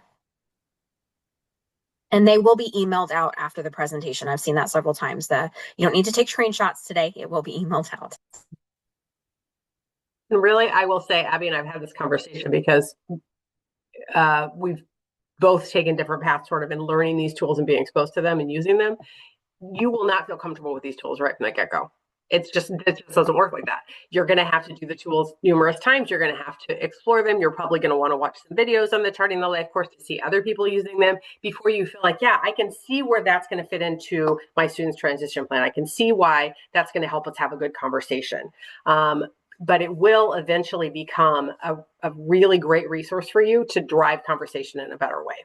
And they will be emailed out after the presentation. I've seen that several times. You don't need to take screenshots today. It will be emailed out. And really, I will say, Abby and I've had this conversation because we've both taken different paths sort of in learning these tools and being exposed to them and using them. You will not feel comfortable with these tools right from the get-go. It just doesn't work like that. You're going to have to do the tools numerous times. You're going to have to explore them. You're probably going to want to watch some videos on the Charting the Life course to see other people using them before you feel like, yeah, I can see where that's going to fit into my student's transition plan. I can see why that's going to help us have a good conversation. But it will eventually become a really great resource for you to drive conversation in a better way.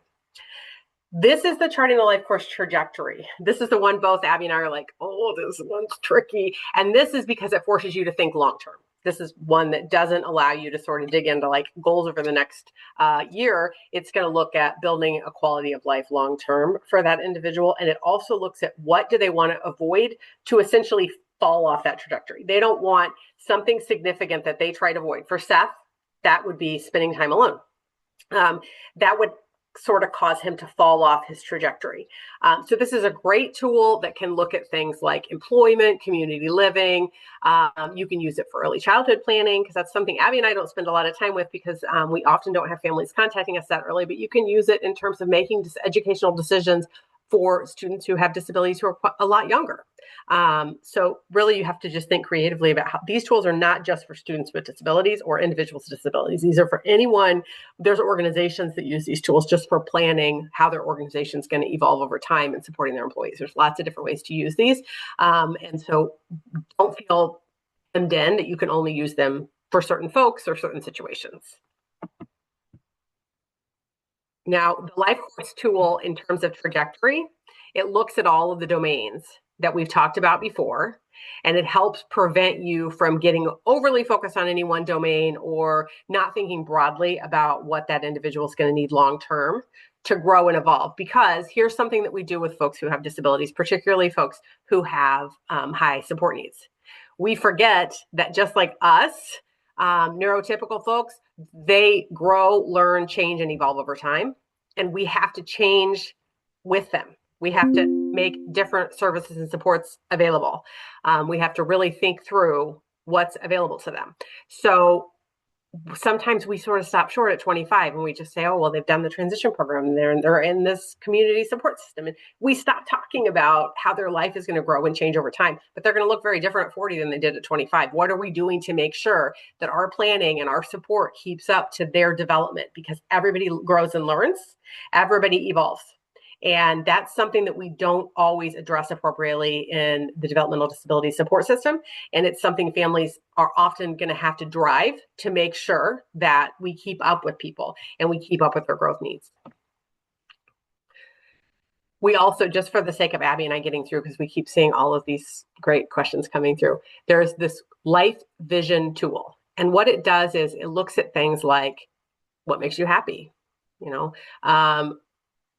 This is the Charting the Life course trajectory. This is the one both Abby and I are like, oh, this one's tricky. And this is because it forces you to think long-term. This is one that doesn't allow you to sort of dig into like goals over the next year. It's going to look at building a quality of life long-term for that individual. And it also looks at what do they want to avoid to essentially fall off that trajectory. They don't want something significant that they try to avoid. For Seth, that would be spending time alone. That would sort of cause him to fall off his trajectory. So this is a great tool that can look at things like employment, community living. You can use it for early childhood planning, because that's something Abby and I don't spend a lot of time with because we often don't have families contacting us that early, but you can use it in terms of making educational decisions for students who have disabilities who are a lot younger. So really you have to just think creatively about how these tools are not just for students with disabilities or individuals with disabilities. These are for anyone. There's organizations that use these tools just for planning how their organization is going to evolve over time and supporting their employees. There's lots of different ways to use these. And so don't feel hemmed in that you can only use them for certain folks or certain situations. Now, the LifeCourse tool, in terms of trajectory, it looks at all of the domains that we've talked about before, and it helps prevent you from getting overly focused on any one domain or not thinking broadly about what that individual is going to need long term to grow and evolve. Because here's something that we do with folks who have disabilities, particularly folks who have high support needs. We forget that just like us, neurotypical folks, they grow, learn, change, and evolve over time. And we have to change with them. We have to make different services and supports available. We have to really think through what's available to them. So sometimes we sort of stop short at 25 and we just say, oh, well, they've done the transition program and they're in this community support system. And we stop talking about how their life is going to grow and change over time, but they're going to look very different at 40 than they did at 25. What are we doing to make sure that our planning and our support keeps up to their development? Because everybody grows and learns, everybody evolves. And that's something that we don't always address appropriately in the developmental disability support system. And it's something families are often going to have to drive to make sure that we keep up with people and we keep up with their growth needs. We also, just for the sake of Abby and I getting through, because we keep seeing all of these great questions coming through, there's this Life Vision tool. And what it does is it looks at things like, what makes you happy?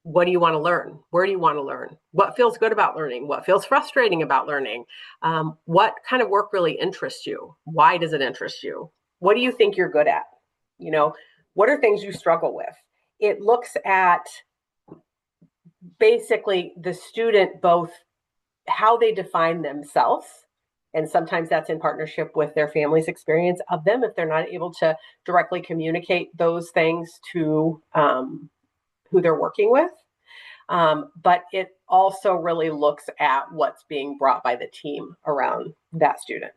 What do you want to learn? Where do you want to learn? What feels good about learning? What feels frustrating about learning? What kind of work really interests you? Why does it interest you? What do you think you're good at? What are things you struggle with? It looks at basically the student, both how they define themselves, and sometimes that's in partnership with their family's experience of them if they're not able to directly communicate those things to who they're working with. But it also really looks at what's being brought by the team around that student.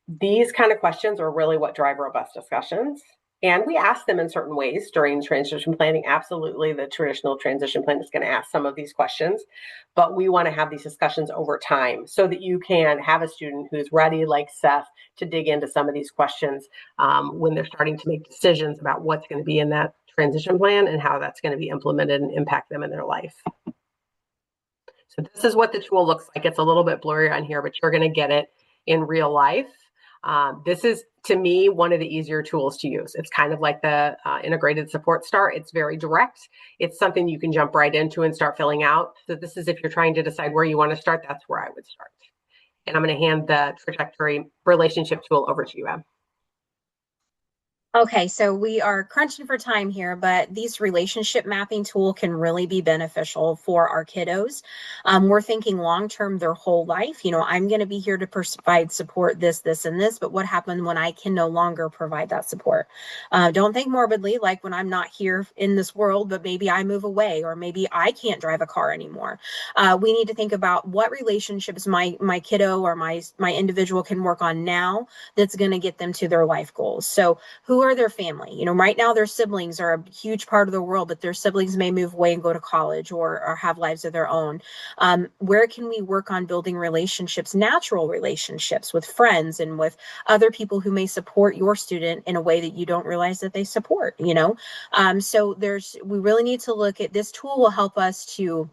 These kind of questions are really what drive robust discussions. And we ask them in certain ways during transition planning. Absolutely, the traditional transition plan is going to ask some of these questions, but we want to have these discussions over time so that you can have a student who's ready, like Seth, to dig into some of these questions when they're starting to make decisions about what's going to be in that transition plan and how that's going to be implemented and impact them in their life. So this is what the tool looks like. It's a little bit blurry on here, but you're going to get it in real life. This is, to me, one of the easier tools to use. It's kind of like the integrated support start. It's very direct. It's something you can jump right into and start filling out. So this is if you're trying to decide where you want to start, that's where I would start. And I'm going to hand the trajectory relationship tool over to you, Em. Okay, so we are crunching for time here, but these relationship mapping tool can really be beneficial for our kiddos. We're thinking long-term their whole life. I'm going to be here to provide support, this, and this, but what happens when I can no longer provide that support? Don't think morbidly, like when I'm not here in this world, but maybe I move away, or maybe I can't drive a car anymore. We need to think about what relationships my kiddo or my individual can work on now that's going to get them to their life goals. So who are their family? Right now their siblings are a huge part of the world, but their siblings may move away and go to college or have lives of their own. Where can we work on building relationships, natural relationships with friends and with other people who may support your student in a way that you don't realize that they support, So we really need to look at this tool will help us to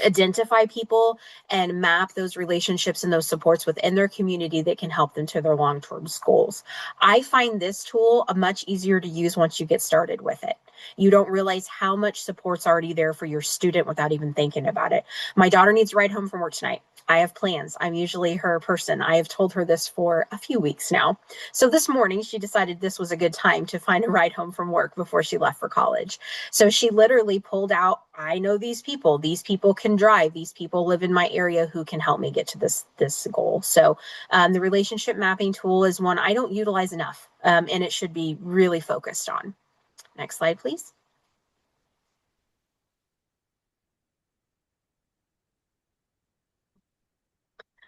identify people and map those relationships and those supports within their community that can help them to their long-term goals. I find this tool much easier to use once you get started with it. You don't realize how much support's already there for your student without even thinking about it. My daughter needs a ride home from work tonight. I have plans. I'm usually her person. I have told her this for a few weeks now. So this morning she decided this was a good time to find a ride home from work before she left for college. So she literally pulled out, I know these people can drive, these people live in my area who can help me get to this goal. So the relationship mapping tool is one I don't utilize enough, and it should be really focused on. Next slide, please.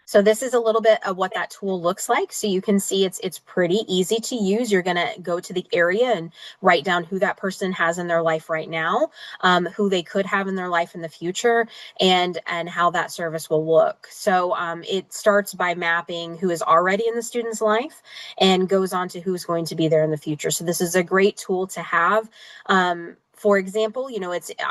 So this is a little bit of what that tool looks like. So you can see it's pretty easy to use. You're going to go to the area and write down who that person has in their life right now, who they could have in their life in the future, and how that service will look. So it starts by mapping who is already in the student's life and goes on to who's going to be there in the future. So this is a great tool to have. For example,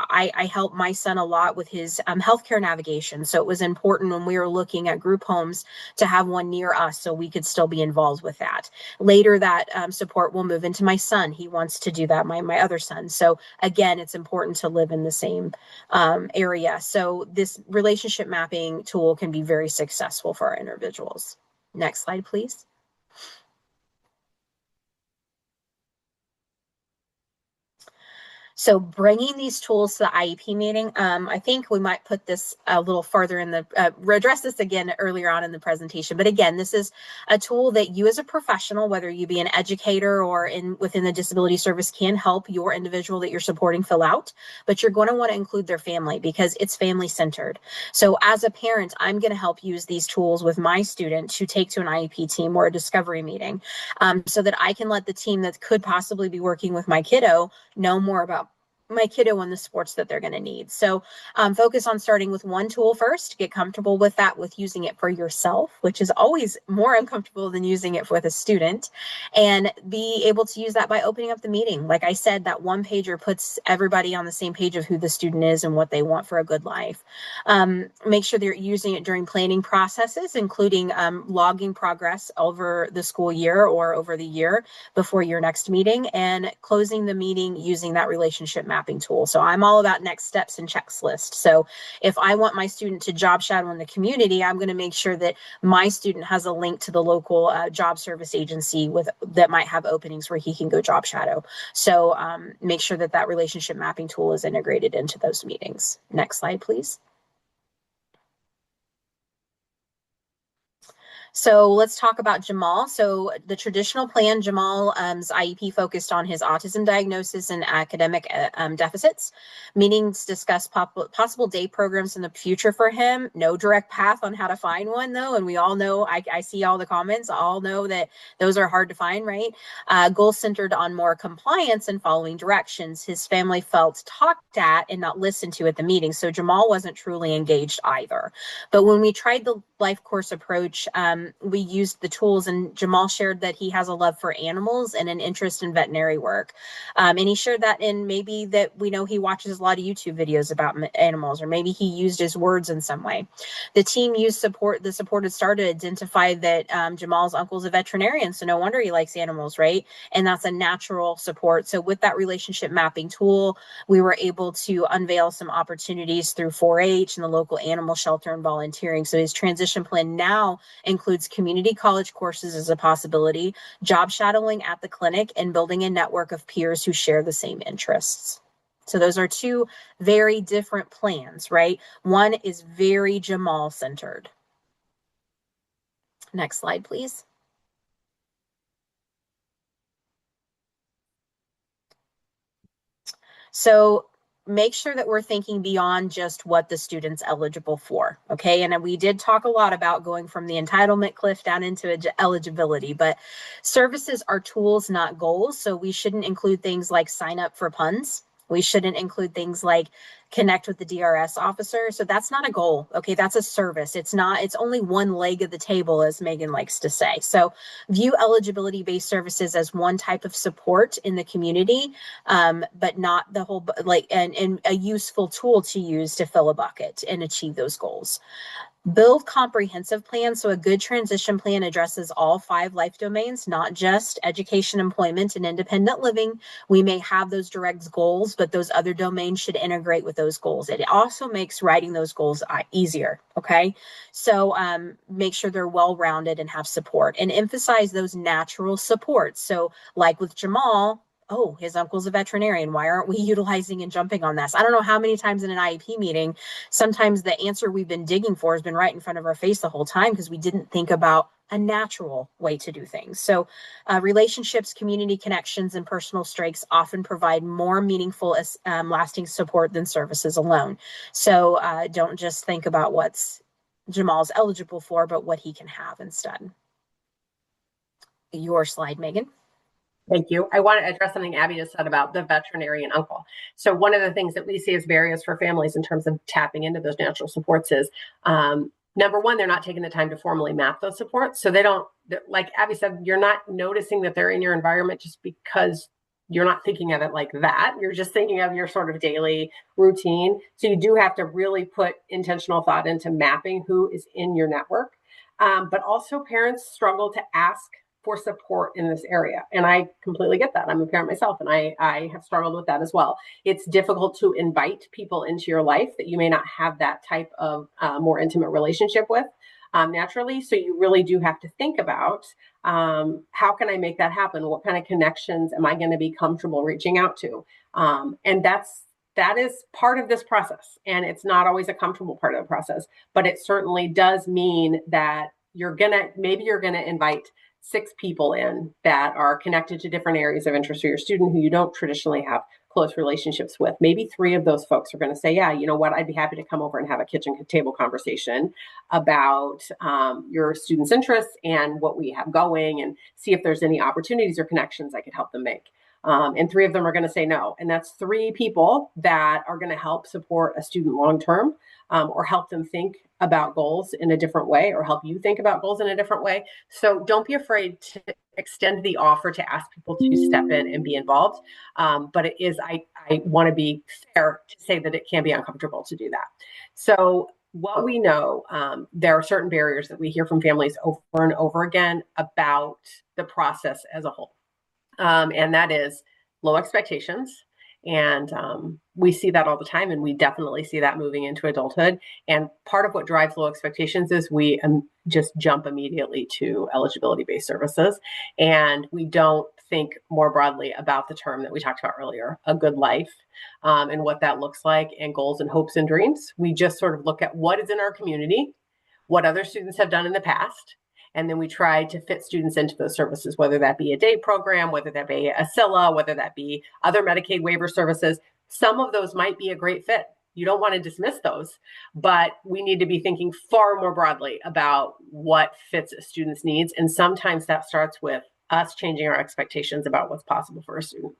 I help my son a lot with his healthcare navigation. So it was important when we were looking at group homes to have one near us so we could still be involved with that. Later, that support will move into my son. He wants to do that, my other son. So again, it's important to live in the same area. So this relationship mapping tool can be very successful for our individuals. Next slide, please. So bringing these tools to the IEP meeting, I think we might put this a little farther in the, address this again earlier on in the presentation. But again, this is a tool that you as a professional, whether you be an educator or within the disability service, can help your individual that you're supporting fill out. But you're going to want to include their family because it's family centered. So as a parent, I'm going to help use these tools with my student to take to an IEP team or a discovery meeting, so that I can let the team that could possibly be working with my kiddo know more about my kiddo and the sports that they're going to need. So focus on starting with one tool first, get comfortable with that, with using it for yourself, which is always more uncomfortable than using it with a student, and be able to use that by opening up the meeting. Like I said, that one pager puts everybody on the same page of who the student is and what they want for a good life. Make sure they're using it during planning processes, including logging progress over the school year or over the year before your next meeting, and closing the meeting using that relationship mapping tool. So I'm all about next steps and checklist. So if I want my student to job shadow in the community, I'm going to make sure that my student has a link to the local job service agency that might have openings where he can go job shadow. So make sure that relationship mapping tool is integrated into those meetings. Next slide, please. So let's talk about Jamal. So the traditional plan, Jamal's IEP focused on his autism diagnosis and academic deficits. Meetings discuss possible day programs in the future for him. No direct path on how to find one, though. And we all know, I see all the comments, all know that those are hard to find, right? Goals centered on more compliance and following directions. His family felt talked at and not listened to at the meeting. So Jamal wasn't truly engaged either. But when we tried the LifeCourse approach, we used the tools, and Jamal shared that he has a love for animals and an interest in veterinary work. And he shared that in maybe that we know he watches a lot of YouTube videos about animals, or maybe he used his words in some way. The team used support. The support had started to identify that Jamal's uncle's a veterinarian, so no wonder he likes animals, right? And that's a natural support. So with that relationship mapping tool, we were able to unveil some opportunities through 4-H and the local animal shelter and volunteering. So his transition plan now includes community college courses as a possibility, job shadowing at the clinic, and building a network of peers who share the same interests. So those are two very different plans, right? One is very Jamal centered. Next slide, please. So make sure that we're thinking beyond just what the student's eligible for, okay? And we did talk a lot about going from the entitlement cliff down into eligibility, but services are tools, not goals. So we shouldn't include things like sign up for puns. We shouldn't include things like connect with the DRS officer. So that's not a goal, okay? That's a service. It's only one leg of the table, as Megan likes to say. So view eligibility-based services as one type of support in the community, but not the whole, and a useful tool to use to fill a bucket and achieve those goals. Build comprehensive plans. So a good transition plan addresses all 5 life domains, not just education, employment, and independent living. We may have those direct goals, but those other domains should integrate with those goals. It also makes writing those goals easier, okay? So make sure they're well-rounded and have support, and emphasize those natural supports. So like with Jamal, oh, his uncle's a veterinarian. Why aren't we utilizing and jumping on this? I don't know how many times in an IEP meeting, sometimes the answer we've been digging for has been right in front of our face the whole time because we didn't think about a natural way to do things. So relationships, community connections, and personal strengths often provide more meaningful, lasting support than services alone. So don't just think about what's Jamal's eligible for, but what he can have instead. Your slide, Megan. Thank you. I want to address something Abby just said about the veterinarian uncle. So one of the things that we see as barriers for families in terms of tapping into those natural supports is, number one, they're not taking the time to formally map those supports. So they don't, like Abby said, you're not noticing that they're in your environment just because you're not thinking of it like that. You're just thinking of your sort of daily routine. So you do have to really put intentional thought into mapping who is in your network. But also parents struggle to ask for support in this area. And I completely get that. I'm a parent myself, and I have struggled with that as well. It's difficult to invite people into your life that you may not have that type of more intimate relationship with naturally. So you really do have to think about how can I make that happen? What kind of connections am I going to be comfortable reaching out to? And that is part of this process. And it's not always a comfortable part of the process, but it certainly does mean that maybe you're going to invite 6 people in that are connected to different areas of interest for your student who you don't traditionally have close relationships with. Maybe 3 of those folks are going to say, yeah, you know what, I'd be happy to come over and have a kitchen table conversation about your students' interests and what we have going, and see if there's any opportunities or connections I could help them make. And 3 of them are going to say no. And that's 3 people that are going to help support a student long-term, or help them think about goals in a different way, or help you think about goals in a different way. So don't be afraid to extend the offer to ask people to step in and be involved. But I want to be fair to say that it can be uncomfortable to do that. So what we know, there are certain barriers that we hear from families over and over again about the process as a whole. And that is low expectations. And we see that all the time, and we definitely see that moving into adulthood. And part of what drives low expectations is we just jump immediately to eligibility-based services. And we don't think more broadly about the term that we talked about earlier, a good life, and what that looks like, and goals and hopes and dreams. We just sort of look at what is in our community, what other students have done in the past, and then we try to fit students into those services, whether that be a day program, whether that be a SILA, whether that be other Medicaid waiver services. Some of those might be a great fit. You don't want to dismiss those, but we need to be thinking far more broadly about what fits a student's needs. And sometimes that starts with us changing our expectations about what's possible for a student.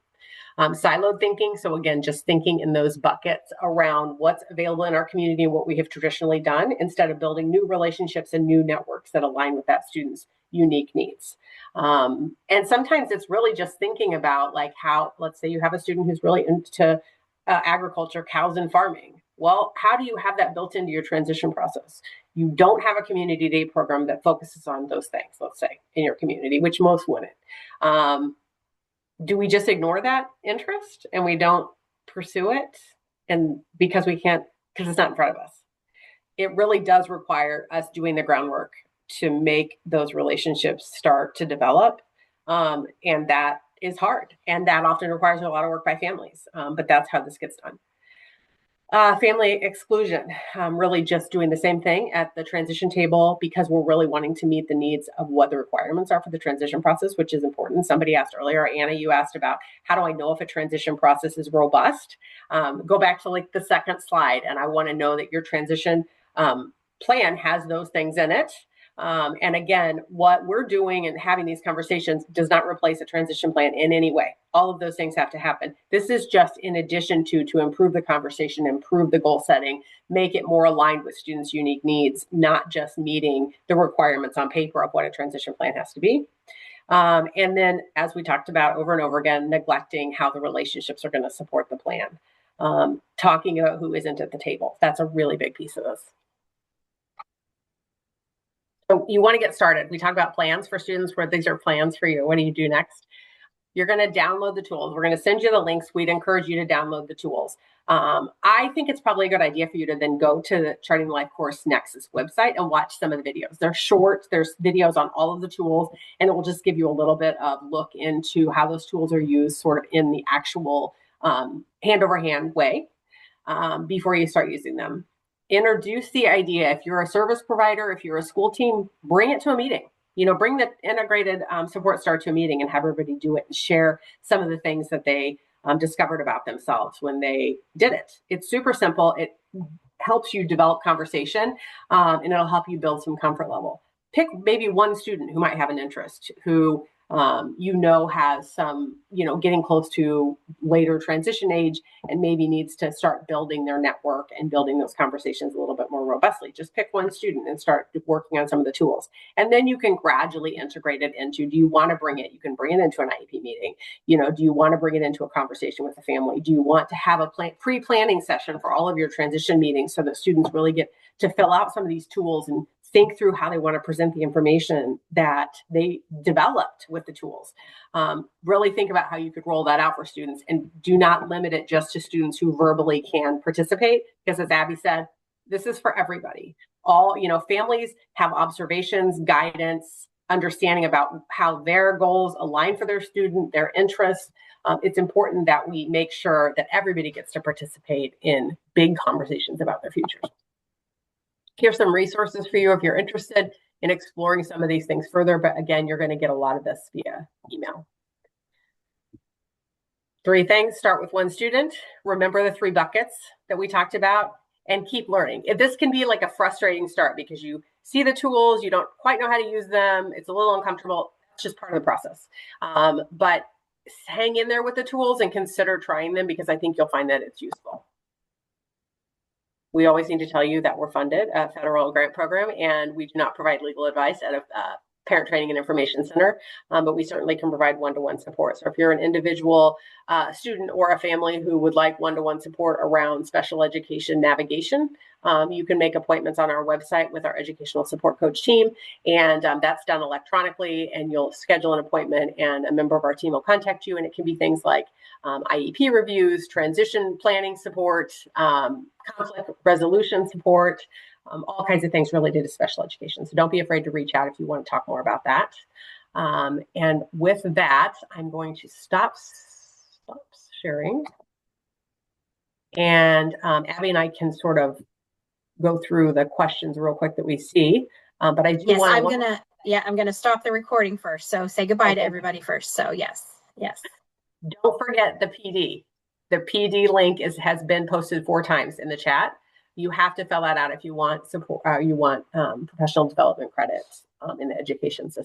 Siloed thinking. So again, just thinking in those buckets around what's available in our community and what we have traditionally done, instead of building new relationships and new networks that align with that student's unique needs. And sometimes it's really just thinking about like how, let's say you have a student who's really into agriculture, cows and farming. Well, how do you have that built into your transition process? You don't have a community day program that focuses on those things, let's say, in your community, which most wouldn't. Do we just ignore that interest and we don't pursue it? And because it's not in front of us. It really does require us doing the groundwork to make those relationships start to develop. And that is hard. And that often requires a lot of work by families. But that's how this gets done. Family exclusion, really just doing the same thing at the transition table, because we're really wanting to meet the needs of what the requirements are for the transition process, which is important. Somebody asked earlier, Anna, you asked about how do I know if a transition process is robust? Go back to like the second slide, and I want to know that your transition plan has those things in it. And again, what we're doing and having these conversations does not replace a transition plan in any way. All of those things have to happen. This is just in addition to improve the conversation, improve the goal setting, make it more aligned with students' unique needs, not just meeting the requirements on paper of what a transition plan has to be. And then, as we talked about over and over again, neglecting how the relationships are going to support the plan. Talking about who isn't at the table. That's a really big piece of this. So you want to get started. We talk about plans for students, where these are plans for you. What do you do next? You're going to download the tools. We're going to send you the links. We'd encourage you to download the tools. I think it's probably a good idea for you to then go to the Charting LifeCourse Nexus website and watch some of the videos. They're short. There's videos on all of the tools, and it will just give you a little bit of look into how those tools are used sort of in the actual hand-over-hand way before you start using them. Introduce the idea. If you're a service provider, if you're a school team, bring it to a meeting. Bring the integrated support star to a meeting and have everybody do it and share some of the things that they discovered about themselves when they did it. It's super simple. It helps you develop conversation, and it'll help you build some comfort level. Pick maybe one student who might have an interest, who has some, getting close to later transition age and maybe needs to start building their network and building those conversations a little bit more robustly. Just pick one student and start working on some of the tools. And then you can gradually integrate it into, do you want to bring it? You can bring it into an IEP meeting. Do you want to bring it into a conversation with the family? Do you want to have a pre-planning session for all of your transition meetings so that students really get to fill out some of these tools and think through how they want to present the information that they developed with the tools. Really think about how you could roll that out for students, and do not limit it just to students who verbally can participate, because as Abby said, this is for everybody. All, families have observations, guidance, understanding about how their goals align for their student, their interests. It's important that we make sure that everybody gets to participate in big conversations about their futures. Here's some resources for you if you're interested in exploring some of these things further. But again, you're going to get a lot of this via email. 3 things: start with one student, remember the 3 buckets that we talked about, and keep learning. This can be like a frustrating start because you see the tools, you don't quite know how to use them, it's a little uncomfortable. It's just part of the process. But hang in there with the tools and consider trying them, because I think you'll find that it's useful. We always need to tell you that we're funded a federal grant program, and we do not provide legal advice at a parent training and information center, but we certainly can provide one-to-one support. So if you're an individual student or a family who would like one-to-one support around special education navigation, you can make appointments on our website with our educational support coach team, and that's done electronically, and you'll schedule an appointment and a member of our team will contact you, and it can be things like IEP reviews, transition planning support, conflict resolution support, all kinds of things related to special education. So don't be afraid to reach out if you want to talk more about that. And with that, I'm going to stop sharing. And Abby and I can sort of go through the questions real quick that we see. But I do want to... I'm gonna stop the recording first. So say goodbye to everybody first. So yes. Don't forget the PD. The PD link has been posted 4 times in the chat. You have to fill that out if you want support. You want professional development credits in the education system.